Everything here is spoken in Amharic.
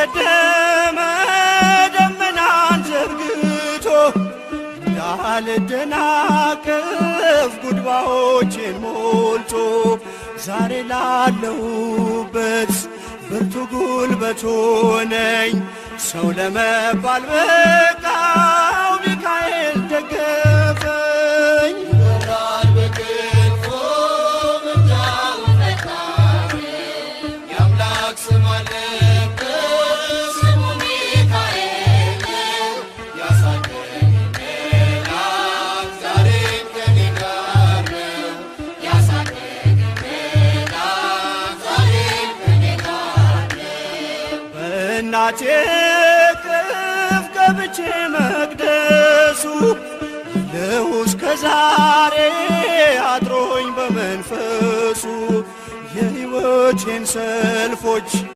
ቀደመ ደመናን ዘርግቶ እንዳልደናቀፍ ጉድባዎቼን ሞልቶ ዛሬ ላለሁበት ብርቱ ጉልበት ሆነኝ ሰው ለመባል በቃው ሚካኤል ደገፈኝ። እናቴ እቅፍ ገብቼ መቅደሱ አለሁ እስከ ዛሬ አድሮኝ በመንፈሱ የሕይወቴን ሰልፎች